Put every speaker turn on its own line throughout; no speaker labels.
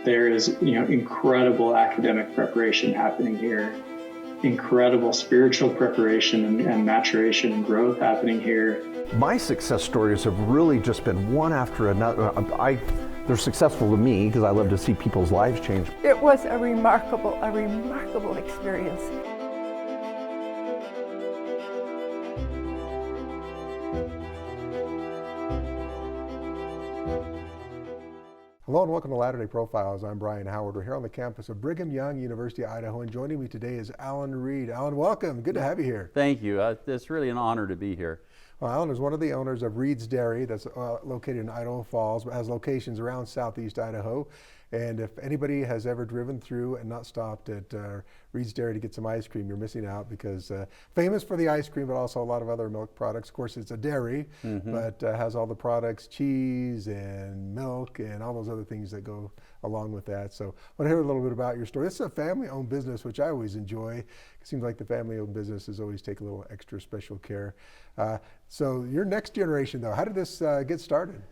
there is, incredible academic preparation happening here, incredible spiritual preparation and maturation and growth happening here.
My success stories have really just been one after another. They're successful to me because I love to see people's lives change.
It was a remarkable experience.
Hello and welcome to Latter-day Profiles. I'm Brian Howard. We're here on the campus of Brigham Young University, Idaho, and joining me today is Alan Reed. Alan, welcome. Good to have you here.
Thank you. It's really an honor to be here.
Well, Alan is one of the owners of Reed's Dairy that's located in Idaho Falls, but has locations around southeast Idaho. And if anybody has ever driven through and not stopped at Reed's Dairy to get some ice cream, you're missing out because famous for the ice cream, but also a lot of other milk products. Of course, it's a dairy, but has all the products, cheese and milk and all those other things that go along with that. So I want to hear a little bit about your story. This is a family-owned business, which I always enjoy. It seems like the family-owned businesses always take a little extra special care. So your next generation, though, how did this get started?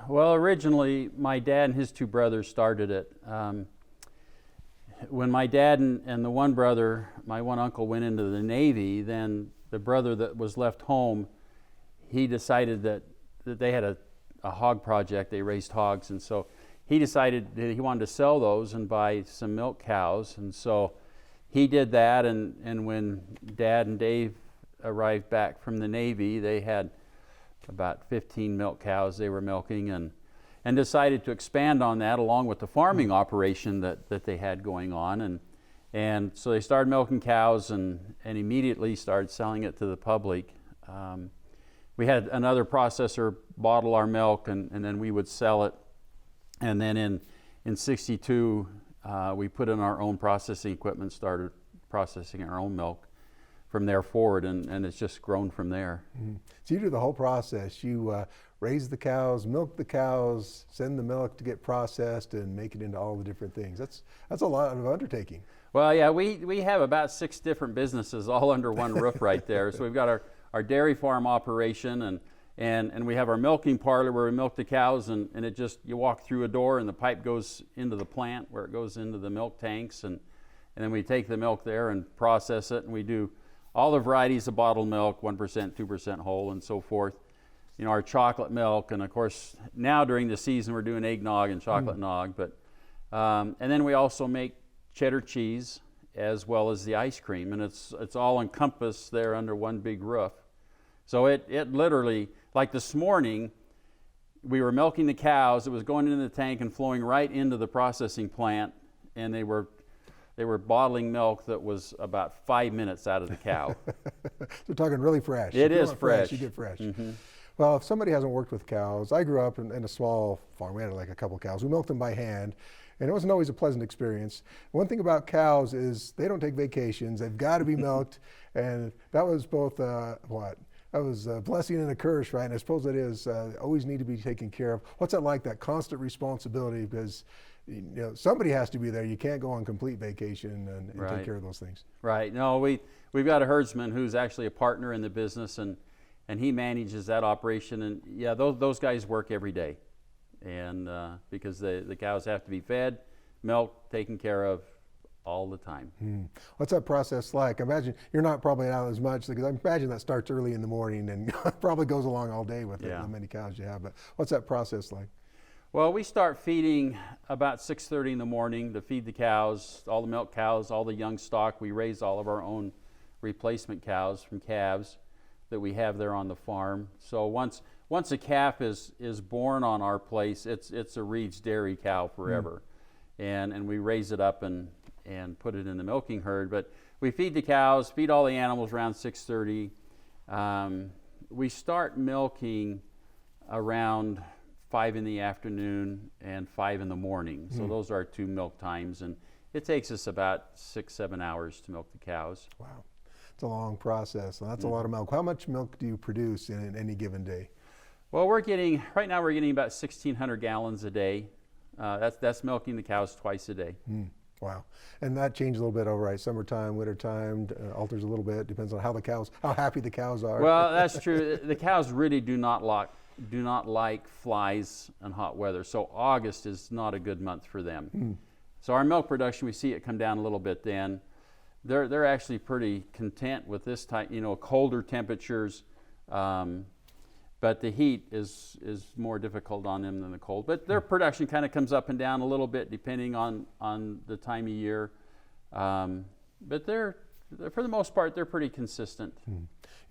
Well, originally, my dad and his two brothers started it. When my dad and the one brother, my one uncle, went into the Navy, then the brother that was left home, he decided that they had a hog project. They raised hogs, and so he decided that he wanted to sell those and buy some milk cows. And so he did that, and when Dad and Dave arrived back from the Navy, they had about 15 milk cows they were milking, and decided to expand on that along with the farming operation that they had going on. And so they started milking cows and immediately started selling it to the public. We had another processor bottle our milk, and then we would sell it. And then in 62, we put in our own processing equipment, started processing our own milk from there forward, and it's just grown from there.
So you do the whole process. You raise the cows, milk the cows, send the milk to get processed, and make it into all the different things. That's a lot of undertaking.
Well, yeah, we have about 6 different businesses all under one roof right there. So we've got our dairy farm operation, and we have our milking parlor where we milk the cows, and it just, you walk through a door and the pipe goes into the plant where it goes into the milk tanks, and then we take the milk there and process it, and we do all the varieties of bottled milk, 1%, 2% whole, and so forth. You know, our chocolate milk, and of course, now during the season we're doing eggnog and chocolate nog, but and then we also make cheddar cheese as well as the ice cream, and it's all encompassed there under one big roof. So it literally, like this morning, we were milking the cows. It was going into the tank and flowing right into the processing plant, and they were bottling milk that was about 5 minutes out of the cow.
They're talking really fresh.
It is fresh.
You get fresh. Well, if somebody hasn't worked with cows, I grew up in a small farm. We had like a couple cows. We milked them by hand, and it wasn't always a pleasant experience. One thing about cows is they don't take vacations. They've got to be milked, and that was both That was a blessing and a curse, right? And I suppose it is always need to be taken care of. What's that like, that constant responsibility? Because somebody has to be there. You can't go on complete vacation and
right.
Take care of those things.
Right. No, we've got a herdsman who's actually a partner in the business, and he manages that operation. And yeah, those guys work every day, and because the cows have to be fed, milked, taken care of all the time.
What's that process like? I imagine you're not probably out as much, because I imagine that starts early in the morning and probably goes along all day with the many cows you have. But what's that process like?
Well, we start feeding about 6:30 in the morning to feed the cows, all the milk cows, all the young stock. We raise all of our own replacement cows from calves that we have there on the farm. So once a calf is born on our place, it's a Reed's Dairy cow forever. And we raise it up and put it in the milking herd. But we feed the cows, feed all the animals around 6:30. We start milking around 5 in the afternoon and 5 in the morning. So those are our 2 milk times, and it takes us about 6-7 hours to milk the cows.
Wow, it's a long process, and that's a lot of milk. How much milk do you produce in any given day?
Well, right now we're getting about 1,600 gallons a day. That's milking the cows twice a day.
Wow. And that changed a little bit over, right? Summertime, wintertime, alters a little bit, depends on how happy the cows are.
Well, that's true. The cows really do not do not like flies and hot weather. So August is not a good month for them. So our milk production, we see it come down a little bit then. They're actually pretty content with this type, colder temperatures. But the heat is more difficult on them than the cold. But their production kind of comes up and down a little bit depending on the time of year. But they're for the most part, they're pretty consistent.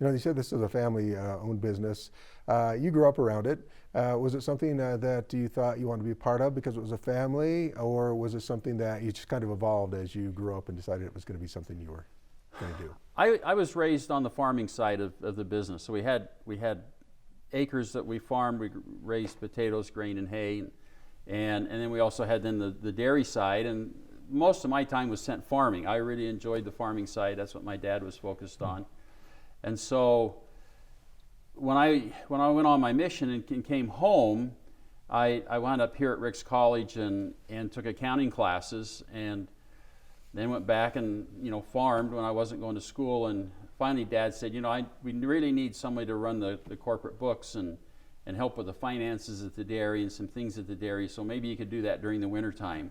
You said this is a family-owned business. You grew up around it. Was it something that you thought you wanted to be part of because it was a family, or was it something that you just kind of evolved as you grew up and decided it was going to be something you were going to do?
I was raised on the farming side of the business. So we had acres that we farmed. We raised potatoes, grain, and hay, and then we also had then the dairy side. And most of my time was spent farming. I really enjoyed the farming side. That's what my dad was focused on. And so when I went on my mission and came home, I wound up here at Rick's College and took accounting classes, and then went back and farmed when I wasn't going to school. And finally Dad said, we really need somebody to run the corporate books and help with the finances at the dairy and some things at the dairy, so maybe you could do that during the winter time.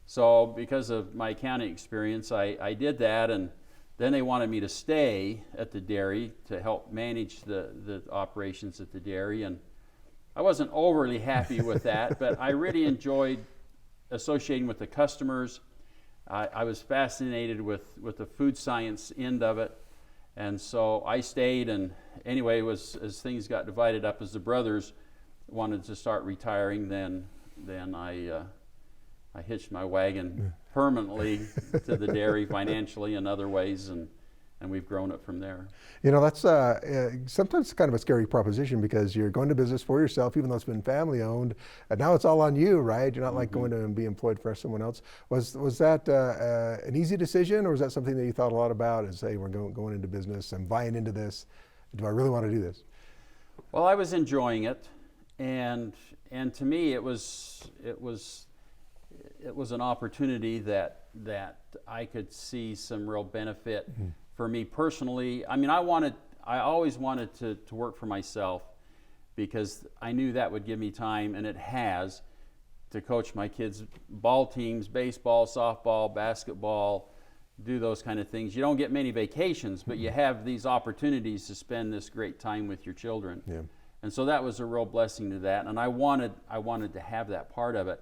So because of my accounting experience, I did that, and then they wanted me to stay at the dairy to help manage the operations at the dairy, and I wasn't overly happy with that, but I really enjoyed associating with the customers. I was fascinated with the food science end of it, and so I stayed. And anyway, as things got divided up, as the brothers wanted to start retiring, then I hitched my wagon permanently to the dairy financially and other ways, and we've grown it from there.
That's sometimes kind of a scary proposition, because you're going to business for yourself, even though it's been family owned, and now it's all on you, right? You're not like going to be employed for someone else. Was that an easy decision, or was that something that you thought a lot about as, hey, we're going into business, I'm buying into this, do I really want to do this?
Well, I was enjoying it, and to me it was an opportunity that I could see some real benefit for me personally. I mean, I always wanted to work for myself, because I knew that would give me time, and it has, to coach my kids' ball teams, baseball, softball, basketball, do those kind of things. You don't get many vacations, but you have these opportunities to spend this great time with your children. Yeah. And so that was a real blessing to that, and I wanted to have that part of it.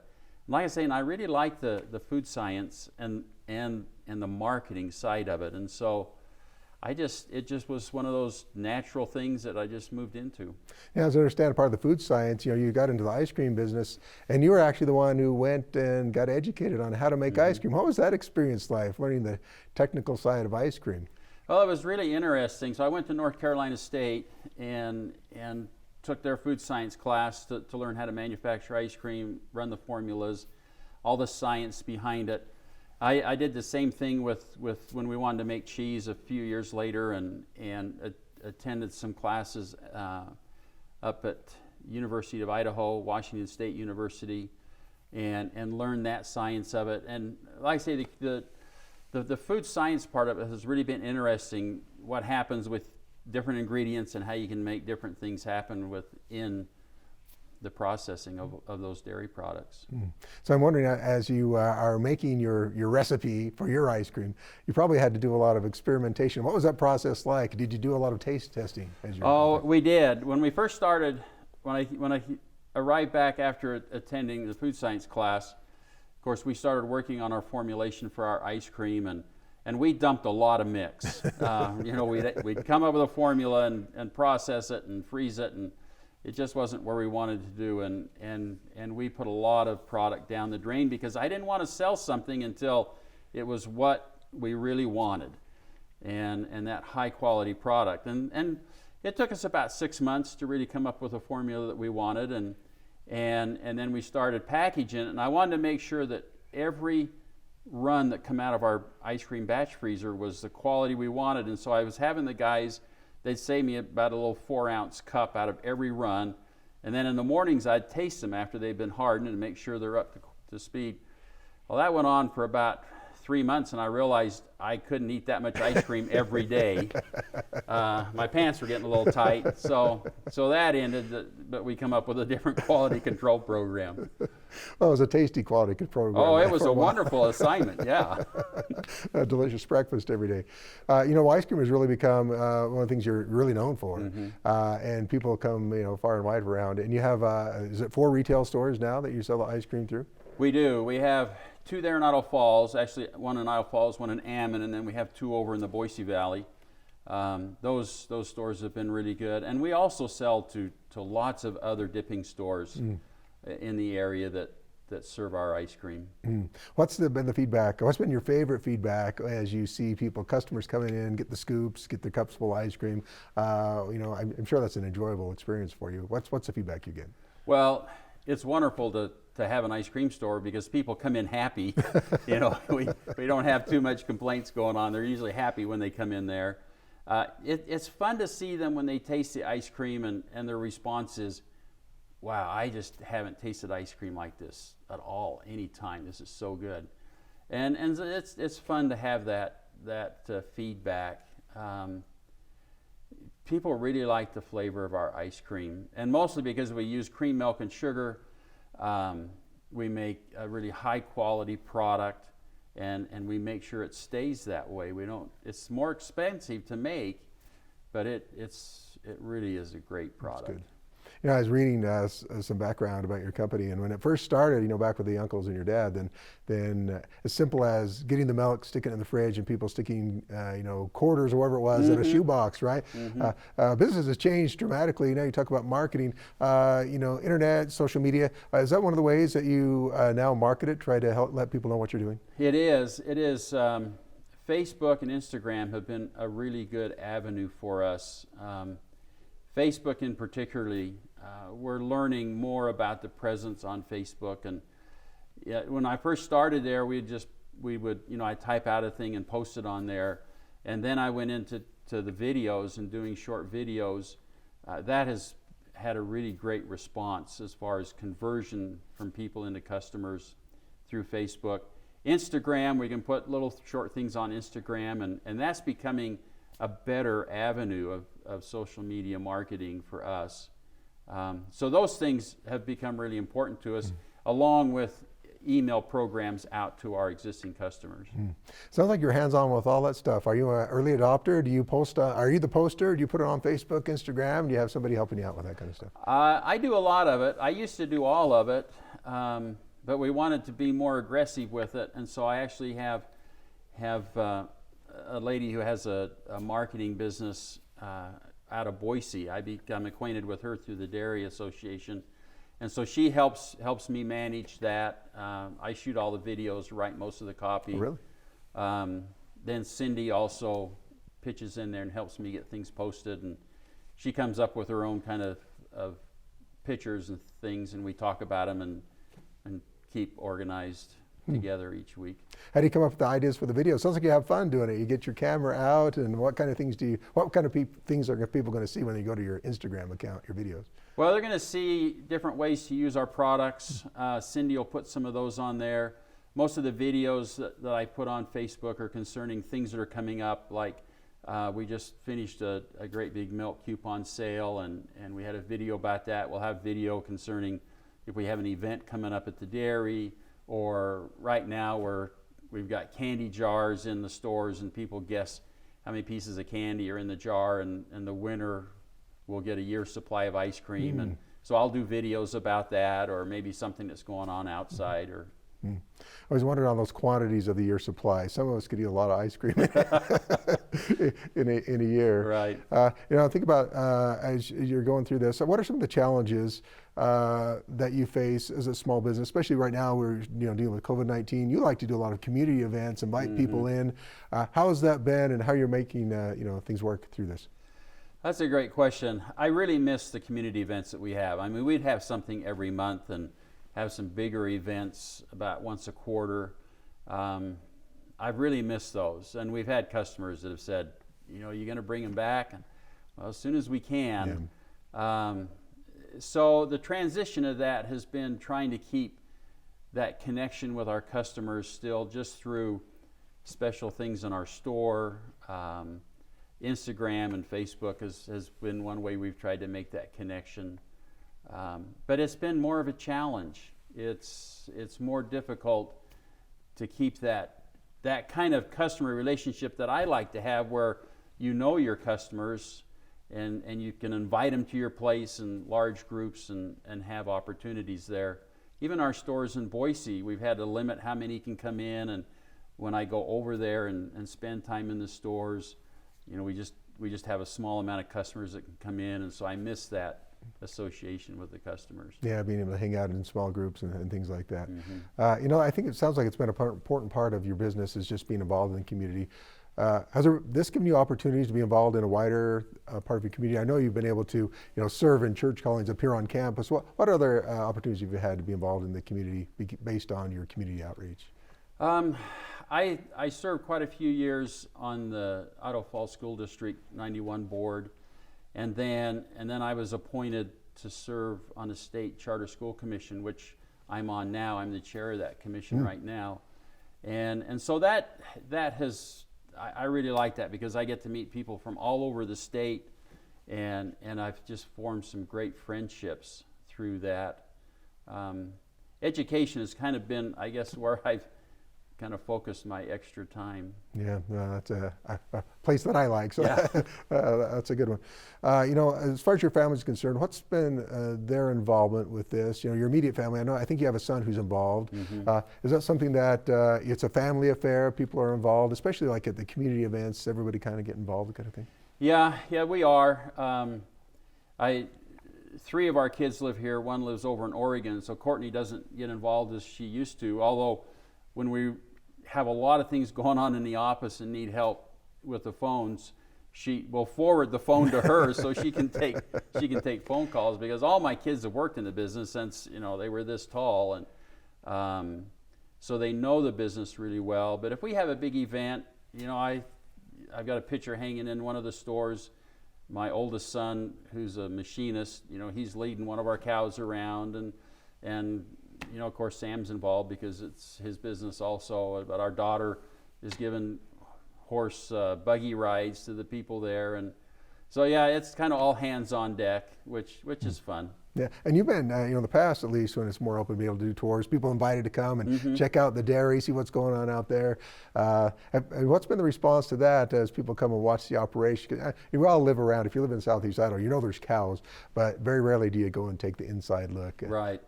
Like I say, and I really like the food science and the marketing side of it, and so it just was one of those natural things that I just moved into.
Yeah, as I understand, part of the food science, you got into the ice cream business, and you were actually the one who went and got educated on how to make ice cream. What was that experience like, learning the technical side of ice cream?
Well, it was really interesting. So I went to North Carolina State and took their food science class to learn how to manufacture ice cream, run the formulas, all the science behind it. I did the same thing with when we wanted to make cheese a few years later, and attended some classes up at University of Idaho, Washington State University, and learned that science of it. And like I say, the food science part of it has really been interesting, what happens with different ingredients and how you can make different things happen within the processing of those dairy products.
So I'm wondering, as you are making your recipe for your ice cream, you probably had to do a lot of experimentation. What was that process like? Did you do a lot of taste testing?
We did. When we first started, when I arrived back after attending the food science class, of course we started working on our formulation for our ice cream, and we dumped a lot of mix. We'd come up with a formula and process it and freeze it, and it just wasn't where we wanted to do. And we put a lot of product down the drain, because I didn't want to sell something until it was what we really wanted, and that high quality product. And it took us about 6 months to really come up with a formula that we wanted, and then we started packaging it. And I wanted to make sure that every run that come out of our ice cream batch freezer was the quality we wanted. And so I was having the guys, they'd save me about a little 4-ounce cup out of every run, and then in the mornings I'd taste them after they'd been hardened and make sure they're up to speed. Well, that went on for about 3 months, and I realized I couldn't eat that much ice cream every day. My pants were getting a little tight, so that ended. But we come up with a different quality control program.
Well, it was a tasty quality control program.
Oh, it was
for
a
while.
wonderful assignment. Yeah.
A delicious breakfast every day. Ice cream has really become one of the things you're really known for, and people come far and wide around. And you have is it 4 retail stores now that you sell the ice cream through?
We do. We have 2 there in Idaho Falls. Actually, 1 in Idaho Falls, 1 in Ammon, and then we have 2 over in the Boise Valley. Those stores have been really good, and we also sell to lots of other dipping stores in the area that serve our ice cream.
What's been the feedback? What's been your favorite feedback as you see customers coming in, get the scoops, get their cups full of ice cream? I'm sure that's an enjoyable experience for you. What's the feedback you get?
Well, it's wonderful to have an ice cream store because people come in happy. We don't have too much complaints going on. They're usually happy when they come in there. It's fun to see them when they taste the ice cream and their response is, wow, I just haven't tasted ice cream like this at all any time. This is so good. And it's fun to have that feedback. People really like the flavor of our ice cream, and mostly because we use cream, milk, and sugar. We make a really high quality product, and we make sure it stays that way. It's more expensive to make, but it really is a great product.
That's good. I was reading some background about your company, and when it first started, back with the uncles and your dad, then as simple as getting the milk, sticking it in the fridge, and people sticking, quarters or whatever it was in a shoebox, right? Business has changed dramatically. Now you talk about marketing, internet, social media. Is that one of the ways that you now market it, try to help let people know what you're doing?
It is. Facebook and Instagram have been a really good avenue for us. Facebook in particularly, we're learning more about the presence on Facebook. And when I first started there, we would I type out a thing and post it on there. And then I went into the videos and doing short videos. That has had a really great response as far as conversion from people into customers through Facebook. Instagram, we can put little short things on Instagram, and that's becoming a better avenue of social media marketing for us. So those things have become really important to us, along with email programs out to our existing customers.
Sounds like you're hands-on with all that stuff. Are you an early adopter? Do you post? Are you the poster? Do you put it on Facebook, Instagram? Do you have somebody helping you out with that kind of stuff?
I do a lot of it. I used to do all of it, but we wanted to be more aggressive with it, and so I actually have a lady who has a marketing business out of Boise. I become acquainted with her through the Dairy Association, and so she helps me manage that. I shoot all the videos, write most of the copy.
Really?
Then Cindy also pitches in there and helps me get things posted, and she comes up with her own kind of pictures and things, and we talk about them and keep organized together each week.
How do you come up with the ideas for the video? Sounds like you have fun doing it. You get your camera out, and what kind of things things are people going to see when they go to your Instagram account, your videos?
Well, they're going to see different ways to use our products. Cindy will put some of those on there. Most of the videos that I put on Facebook are concerning things that are coming up, like we just finished a great big milk coupon sale, and we had a video about that. We'll have video concerning if we have an event coming up at the dairy, or right now we've got candy jars in the stores, and people guess how many pieces of candy are in the jar, and the winner will get a year's supply of ice cream. And so I'll do videos about that, or maybe something that's going on outside. Or
I was wondering on those quantities of the year supply. Some of us could eat a lot of ice cream in a year.
Right.
Think about as you're going through this, what are some of the challenges that you face as a small business, especially right now we're dealing with COVID-19. You like to do a lot of community events, invite people in. How has that been, and how you're making things work through this?
That's a great question. I really miss the community events that we have. I mean, we'd have something every month and have some bigger events about once a quarter. I've really missed those, and we've had customers that have said, you're going to bring them back, and well, as soon as we can. Yeah. So the transition of that has been trying to keep that connection with our customers still, just through special things in our store. Instagram and Facebook has been one way we've tried to make that connection. But it's been more of a challenge. It's more difficult to keep that kind of customer relationship that I like to have, where you know your customers and you can invite them to your place in large groups and have opportunities there. Even our stores in Boise, we've had to limit how many can come in, and when I go over there and spend time in the stores, you know, we just have a small amount of customers that can come in, and so I miss that association with the customers.
Yeah, being able to hang out in small groups and things like that.
Mm-hmm.
You know, I think it sounds like it's been an important part of your business is just being involved in the community. Has this given you opportunities to be involved in a wider part of your community? I know you've been able to, you know, serve in church callings up here on campus. What other opportunities have you had to be involved in the community based on your community outreach?
I served quite a few years on the Idaho Falls School District 91 board, and then I was appointed to serve on the State Charter School Commission, which I'm on now. I'm the chair of that commission right now, and so that has, I really like that, because I get to meet people from all over the state, and I've just formed some great friendships through that. Education has kind of been, I guess, where I've kind of focused my extra time.
Yeah, that's a place that I like, so
Yeah.
that's a good one. You know, as far as your family's concerned, what's been their involvement with this? You know, your immediate family, I think you have a son who's involved. Is that something that it's a family affair, people are involved, especially like at the community events, everybody kind of get involved, kind of thing?
Yeah, we are. 3 of our kids live here. One lives over in Oregon, so Courtney doesn't get involved as she used to, although when we have a lot of things going on in the office and need help with the phones, she will forward the phone to her so she can take phone calls, because all my kids have worked in the business since, you know, they were this tall, and so they know the business really well. But if we have a big event, you know, I've got a picture hanging in one of the stores. My oldest son, who's a machinist, you know, he's leading one of our cows around, and you know, of course, Sam's involved because it's his business also, but our daughter is giving horse buggy rides to the people there, and so yeah, it's kind of all hands on deck, which is fun.
Yeah, and you've been, you know, in the past, at least when it's more open to be able to do tours, people invited to come and check out the dairy, see what's going on out there. And what's been the response to that as people come and watch the operation? 'Cause you all live around, if you live in Southeast Idaho, you know there's cows, but very rarely do you go and take the inside look.
Right.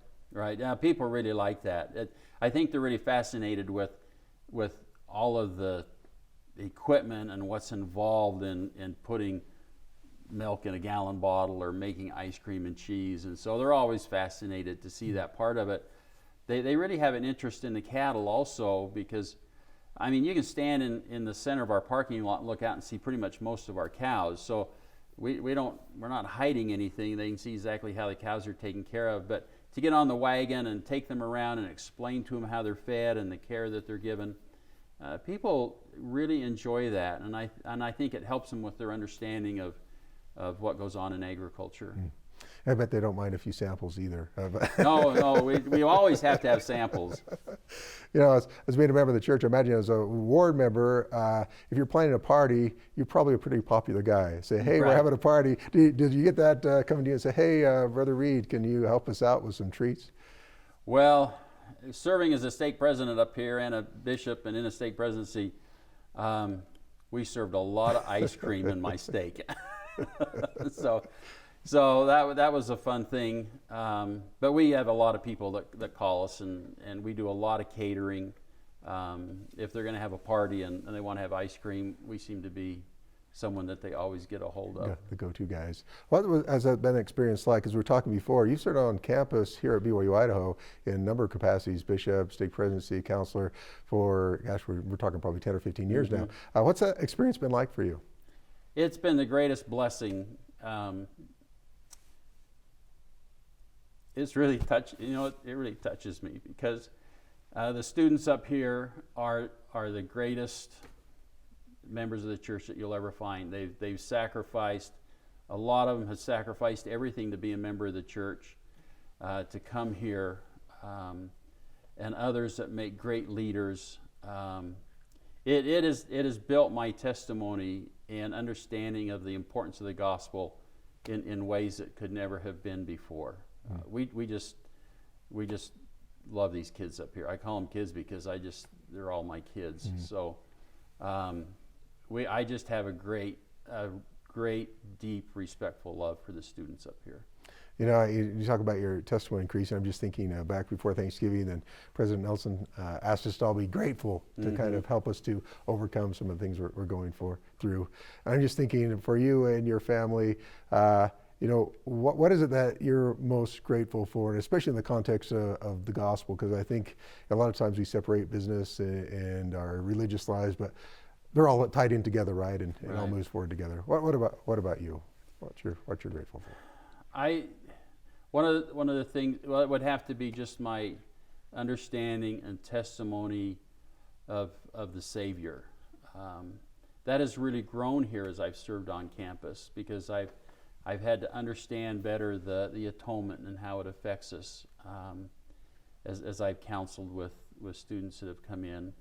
Yeah, people really like that. I think they're really fascinated with all of the equipment and what's involved in putting milk in a gallon bottle or making ice cream and cheese, and so they're always fascinated to see that part of it. They really have an interest in the cattle also, because I mean, you can stand in the center of our parking lot and look out and see pretty much most of our cows, so we're not hiding anything. They can see exactly how the cows are taken care of. But to get on the wagon and take them around and explain to them how they're fed and the care that they're given, people really enjoy that, and I think it helps them with their understanding of what goes on in agriculture.
I bet they don't mind a few samples either.
No, we always have to have samples.
You know, as being a member of the church, I imagine as a ward member, if you're planning a party, you're probably a pretty popular guy. Say, hey,
Right.
we're having a party. Did you get that coming to you and say, hey, Brother Reed, can you help us out with some treats?
Well, serving as a stake president up here and a bishop and in a stake presidency, we served a lot of ice cream in my stake. So that was a fun thing. But we have a lot of people that call us, and we do a lot of catering. If they're going to have a party and they want to have ice cream, we seem to be someone that they always get a hold of.
Yeah, the go-to guys. What has that been an experience like? As we were talking before, you've served on campus here at BYU Idaho in a number of capacities, bishop, stake presidency, counselor, for, gosh, we're talking probably 10 or 15 years now. What's that experience been like for you?
It's been the greatest blessing. It's really it really touches me, because the students up here are the greatest members of the church that you'll ever find. They've sacrificed, a lot of them have sacrificed everything to be a member of the church, to come here, and others that make great leaders. it has built my testimony and understanding of the importance of the gospel in ways that could never have been before. We just love these kids up here. I call them kids because they're all my kids. So I just have a great, deep, respectful love for the students up here.
You know, you talk about your testimony increasing. I'm just thinking back before Thanksgiving, then President Nelson asked us to all be grateful to kind of help us to overcome some of the things we're going through. And I'm just thinking for you and your family, you know, what is it that you're most grateful for, and especially in the context of the gospel? Because I think a lot of times we separate business and our religious lives, but they're all tied in together, right? And it all moves forward together. What about you? What you're grateful for?
One of the things, well, it would have to be just my understanding and testimony of the Savior. That has really grown here as I've served on campus, because I've had to understand better the atonement and how it affects us as I've counseled with students that have come in.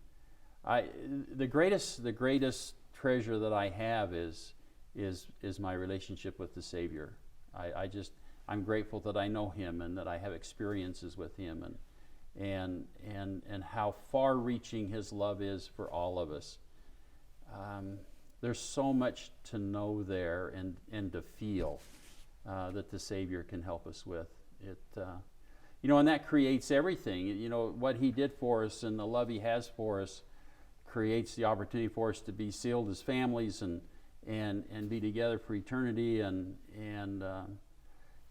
The greatest treasure that I have is my relationship with the Savior. I'm grateful that I know Him and that I have experiences with Him, and how far-reaching His love is for all of us. There's so much to know there and to feel that the Savior can help us with. You know, and that creates everything. You know, what He did for us and the love He has for us creates the opportunity for us to be sealed as families and be together for eternity, and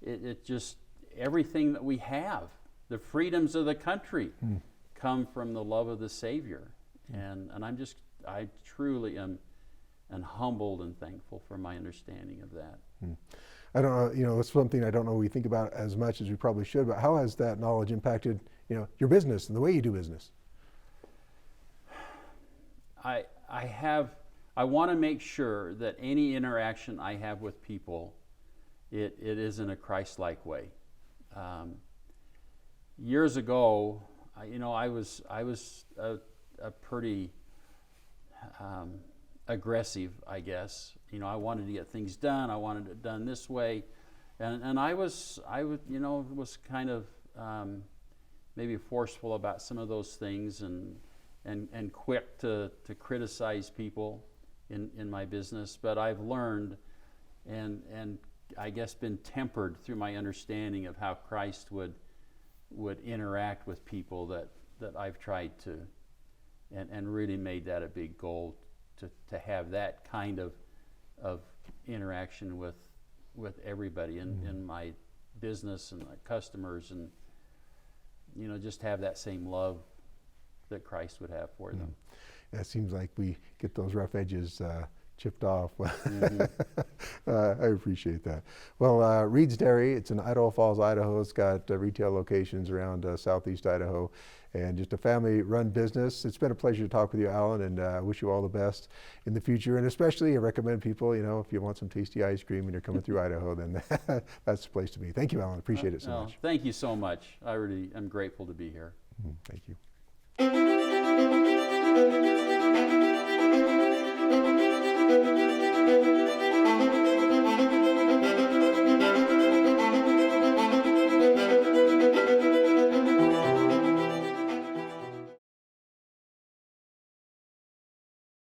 it just, everything that we have, the freedoms of the country come from the love of the Savior. And I truly am humbled and thankful for my understanding of that.
I don't know, you know, it's something I don't know we think about as much as we probably should, but how has that knowledge impacted, you know, your business and the way you do business?
I want to make sure that any interaction I have with people, it is in a Christ-like way. Years ago, I was a pretty aggressive, I guess. You know, I wanted to get things done. I wanted it done this way, and I was kind of maybe forceful about some of those things, and quick to criticize people in my business. But I've learned and I guess been tempered through my understanding of how Christ would interact with people that I've tried to, and really made that a big goal to have that kind of interaction with everybody in my business and my customers, and you know, just have that same love that Christ would have for them.
Yeah, it seems like we get those rough edges chipped off. I appreciate that. Well, Reed's Dairy, it's in Idaho Falls, Idaho. It's got retail locations around southeast Idaho, and just a family-run business. It's been a pleasure to talk with you, Alan, and I wish you all the best in the future. And especially, I recommend people, you know, if you want some tasty ice cream and you're coming through Idaho, then that's the place to be. Thank you, Alan. Appreciate it so much.
Thank you so much. I really am grateful to be here.
Thank you.